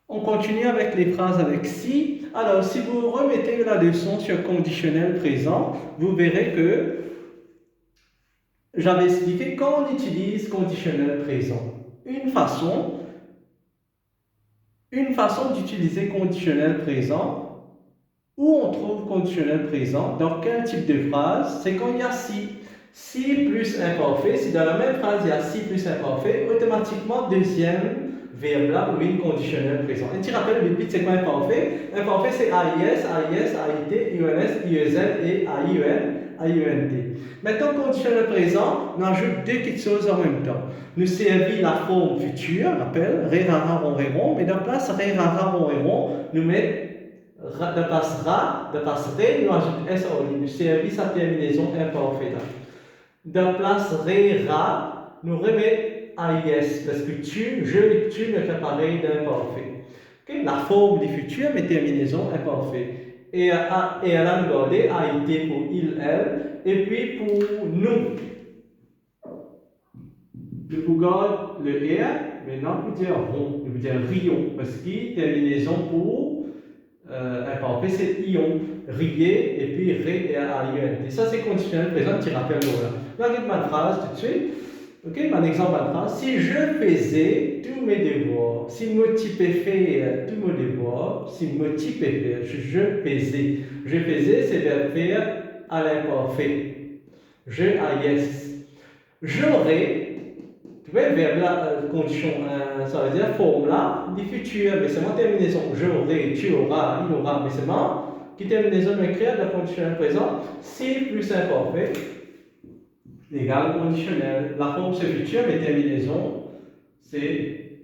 On continue avec les phrases avec si. Alors, si vous remettez la leçon sur conditionnel présent, vous verrez que j'avais expliqué quand on utilise conditionnel présent. Une façon d'utiliser conditionnel présent, où on trouve conditionnel présent, dans quel type de phrase, c'est quand il y a si. Si plus imparfait, si dans la même phrase il y a si plus imparfait, automatiquement deuxième verbe là pour une conditionnel présent. Et tu rappelles vite vite c'est quoi imparfait? Imparfait c'est AIS, AIS, AIT, IONS, IEZ et AIEN, AIENT. Maintenant conditionnel présent, on ajoute deux petites choses en même temps. Nous servit la forme future, rappelle, ré rara ron ré mais dans place ré rara ron ré nous met de place ra, de place ré, nous ajoutons S au lieu. Nous servit sa terminaison imparfaite. De place ré ra, nous remet AIS, parce que tu, je et tu ne fait pareil d'imparfait. Okay? La forme du futur, mais terminaison imparfaite. Et elle a nous gardé AIT pour il, elle, et puis pour nous. Je vous garde le R, maintenant vous dire rond, je vous dire rion, parce que terminaison pour imparfait c'est ion, rier, et puis ré et AIEN. Et ça c'est conditionnel présent, tu rappelles là. Regarde ma phrase tout de suite. Ok, mon exemple de phrase. Si je faisais tous mes devoirs, si moi typais faire tous mes devoirs, si moi typais faire, je faisais. Je faisais, c'est verbe faire à l'imparfait. Je AIS. J'aurais, tu vois, verbe là, condition, ça veut dire forme là, du futur, mais c'est ma terminaison. J'aurais, tu auras, il aura, mais c'est ma qui terminaison m'écrire de la condition présent, si plus imparfait, égale conditionnel. La forme c'est futur, mais terminaison, c'est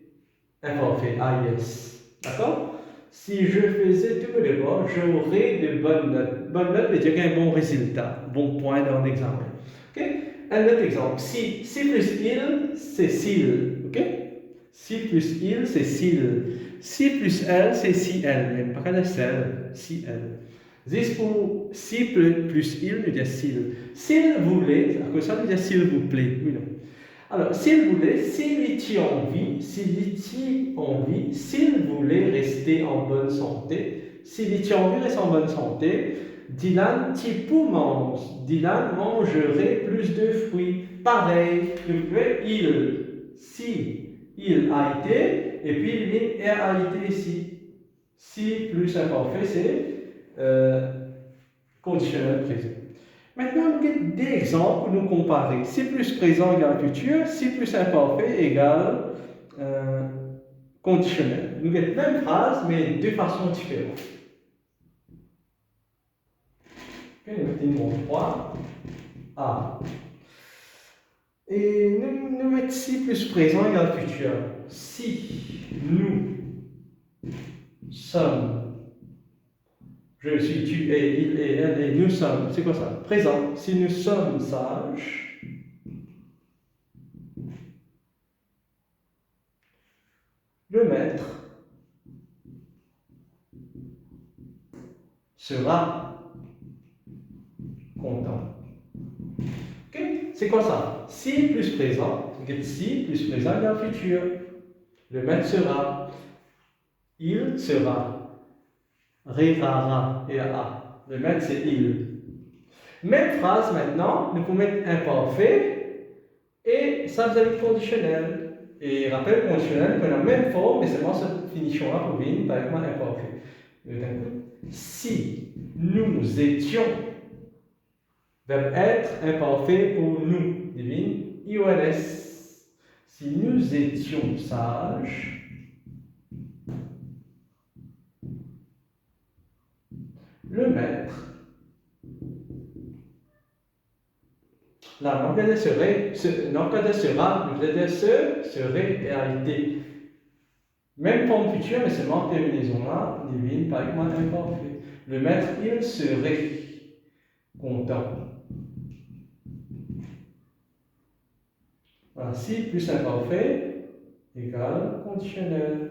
imparfait, AIS. D'accord? Si je faisais tout mes devoirs, j'aurais de bonnes notes. Bonne note veut dire un bon résultat, bon point dans l'examen. Ok? Un autre exemple. Si plus il, c'est s'il. Ok? Si plus il, c'est s'il. Si plus elle, c'est si elle. Même pas la celle, si elle. This pour si plus il, nous dit s'il. S'il voulait, à cause ça, nous dit s'il vous plaît. Oui, non. Alors, s'il voulait, s'il était en vie, s'il voulait rester en bonne santé, s'il était en vie, rester en bonne santé, Dylan mangerait plus de fruits. Pareil, il, si, il a été, et puis il a été ici. Si plus imparfait, c'est conditionnel présent. Maintenant, nous avons des exemples pour nous comparer. Si plus présent égale futur, si plus imparfait égale conditionnel. Nous avons la même phrase, mais deux façons différentes. Okay, nous mettons 3. A. Et nous mettons si plus présent égale futur. Si nous sommes, je suis, tu es, il est, elle est, nous sommes, c'est quoi ça? Présent. Si nous sommes sages, le maître sera content. Okay? C'est quoi ça? Si plus présent, si plus présent égale futur. Le maître sera, il sera, rira, et a. Le maître c'est il. Même phrase maintenant, nous pouvons mettre imparfait et ça vous avez conditionnel. Et rappel conditionnel qu'on a la même forme, mais seulement cette finition-là pour venir par exemple imparfait. Si nous étions, verbe être imparfait pour nous, divine, IONS. Si nous étions sages, le maître, là, l'organe serait, l'organe sera, nous aider serait réalité. Même forme future, mais seulement terminaison là, divine, par exemple imparfait. Le maître, il serait content. Voilà, si plus imparfait égale conditionnel.